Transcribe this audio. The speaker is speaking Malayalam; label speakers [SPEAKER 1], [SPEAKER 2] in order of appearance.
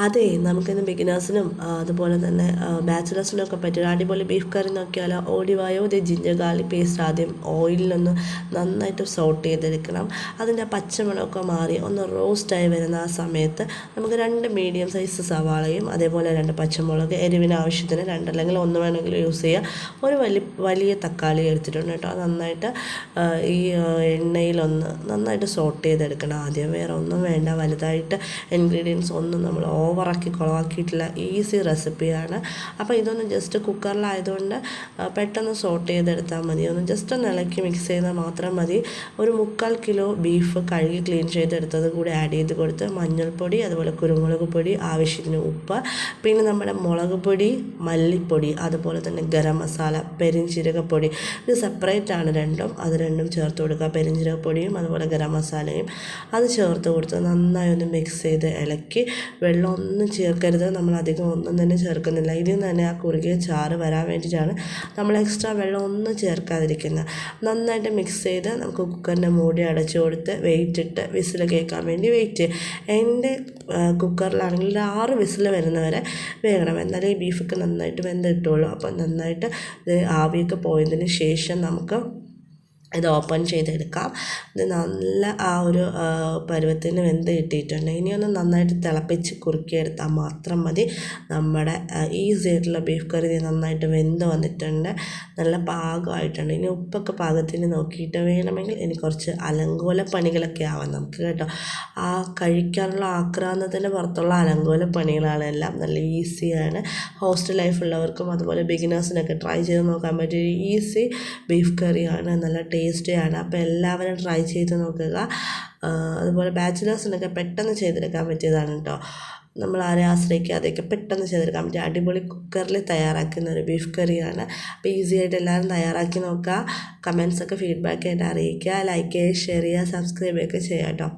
[SPEAKER 1] അതെ, നമുക്കിന്ന് ബിഗിനേഴ്സിനും അതുപോലെ തന്നെ ബാച്ചിലേഴ്സിനൊക്കെ പറ്റിയ അടിപൊളി ബീഫ് കറി നോക്കിയാലോ. ഓടിവായോ. ഇത് ജിഞ്ചർ ഗാർലിക് പേസ്റ്റ് ആദ്യം ഓയിലിലൊന്ന് നന്നായിട്ട് സോട്ട് ചെയ്തെടുക്കണം. അതിൻ്റെ പച്ചമണമൊക്കെ മാറി ഒന്ന് റോസ്റ്റായി വരുന്ന ആ സമയത്ത് നമുക്ക് 2 മീഡിയം സൈസ് സവാളയും അതേപോലെ 2 പച്ചമുളക്, എരിവിന് ആവശ്യത്തിന് 2 അല്ലെങ്കിൽ 1 വേണമെങ്കിലും യൂസ് ചെയ്യുക. ഒരു വലിയ തക്കാളി എടുത്തിട്ടുണ്ട് കേട്ടോ. നന്നായിട്ട് ഈ എണ്ണയിലൊന്ന് നന്നായിട്ട് സോട്ട് ചെയ്തെടുക്കണം ആദ്യം. വേറെ ഒന്നും വേണ്ട, വലുതായിട്ട് ഇൻഗ്രീഡിയൻസ് ഒന്നും നമ്മൾ ഓവറാക്കി കുളവാക്കിയിട്ടില്ല. ഈസി റെസിപ്പിയാണ്. അപ്പോൾ ഇതൊന്ന് ജസ്റ്റ് കുക്കറിലായതുകൊണ്ട് പെട്ടെന്ന് സോട്ട് ചെയ്തെടുത്താൽ മതി. ഒന്ന് ജസ്റ്റ് ഒന്ന് ഇളക്കി മിക്സ് ചെയ്താൽ മാത്രം മതി. ഒരു 3/4 കിലോ ബീഫ് കഴുകി ക്ലീൻ ചെയ്തെടുത്തത് കൂടി ആഡ് ചെയ്ത് കൊടുത്ത് മഞ്ഞൾപ്പൊടി, അതുപോലെ കുരുമുളക് പൊടി, ആവശ്യത്തിന് ഉപ്പ്, പിന്നെ നമ്മുടെ മുളക് പൊടി, മല്ലിപ്പൊടി, അതുപോലെ തന്നെ ഗരം മസാല, പെരിഞ്ജീരകപ്പൊടി. ഇത് സെപ്പറേറ്റ് ആണ് രണ്ടും. അത് രണ്ടും ചേർത്ത് കൊടുക്കുക. പെരിഞ്ജീരകപ്പൊടിയും അതുപോലെ ഗരം മസാലയും അത് ചേർത്ത് കൊടുത്ത് നന്നായി ഒന്ന് മിക്സ് ചെയ്ത് ഇളക്കി. വെള്ളം ഒന്നും ചേർക്കരുത്, നമ്മൾ അധികം ഒന്നും തന്നെ ചേർക്കുന്നില്ല. ഇതിൽ നിന്ന് തന്നെ ആ കുറുകിയ ചാറ് വരാൻ വേണ്ടിയിട്ടാണ് നമ്മൾ എക്സ്ട്രാ വെള്ളം ഒന്നും ചേർക്കാതിരിക്കുന്നത്. നന്നായിട്ട് മിക്സ് ചെയ്ത് നമുക്ക് കുക്കറിൻ്റെ മൂടി അടച്ചു കൊടുത്ത് വെയിറ്റ് ഇട്ട് വിസിൽ കേൾക്കാൻ വേണ്ടി വെയിറ്റ് ചെയ്യും. എൻ്റെ കുക്കറിലാണെങ്കിൽ 6 വിസിൽ വരുന്നവരെ വേകണം, എന്നാലേ ഈ ബീഫൊക്കെ നന്നായിട്ട് വെന്ത് കിട്ടുള്ളൂ. അപ്പം നന്നായിട്ട് ആവിയൊക്കെ പോയതിന് ശേഷം നമുക്ക് ഇത് ഓപ്പൺ ചെയ്തെടുക്കാം. ഇത് നല്ല ആ ഒരു പരുവത്തിന് വെന്ത് കിട്ടിയിട്ടുണ്ട്. ഇനിയൊന്ന് നന്നായിട്ട് തിളപ്പിച്ച് കുറുക്കിയെടുത്താൽ മാത്രം മതി. നമ്മുടെ ഈസി ആയിട്ടുള്ള ബീഫ് കറി നന്നായിട്ട് വെന്ത് വന്നിട്ടുണ്ട്, നല്ല പാകമായിട്ടുണ്ട്. ഇനി ഉപ്പൊക്കെ പാകത്തിന് നോക്കിയിട്ട് വേണമെങ്കിൽ ഇനി കുറച്ച് അലങ്കോല പണികളൊക്കെ ആവാം നമുക്ക് കേട്ടോ. ആ കഴിക്കാനുള്ള ആക്രാന്തത്തിൻ്റെ പുറത്തുള്ള അലങ്കോല പണികളാണ് എല്ലാം. നല്ല ഈസിയാണ്. ഹോസ്റ്റൽ ലൈഫുള്ളവർക്കും അതുപോലെ ബിഗിനേഴ്സിനൊക്കെ ട്രൈ ചെയ്ത് നോക്കാൻ പറ്റിയ ഈസി ബീഫ് കറിയാണ്. നല്ല ടേസ്റ്റിയാണ്. അപ്പോൾ എല്ലാവരും ട്രൈ ചെയ്ത് നോക്കുക. അതുപോലെ ബാച്ചിലേഴ്സിനൊക്കെ പെട്ടെന്ന് ചെയ്തെടുക്കാൻ പറ്റിയതാണ് കേട്ടോ. നമ്മൾ ആരെയും ആശ്രയിക്കാതെയൊക്കെ പെട്ടെന്ന് ചെയ്തെടുക്കാൻ പറ്റിയ അടിപൊളി കുക്കറിൽ തയ്യാറാക്കുന്ന ഒരു ബീഫ് കറിയാണ്. അപ്പോൾ ഈസി ആയിട്ട് എല്ലാവരും തയ്യാറാക്കി നോക്കുക. കമൻസൊക്കെ ഫീഡ്ബാക്കായിട്ട് അറിയിക്കുക. ലൈക്ക് ചെയ്യുക, ഷെയർ ചെയ്യുക, സബ്സ്ക്രൈബ് ഒക്കെ ചെയ്യുക കേട്ടോ.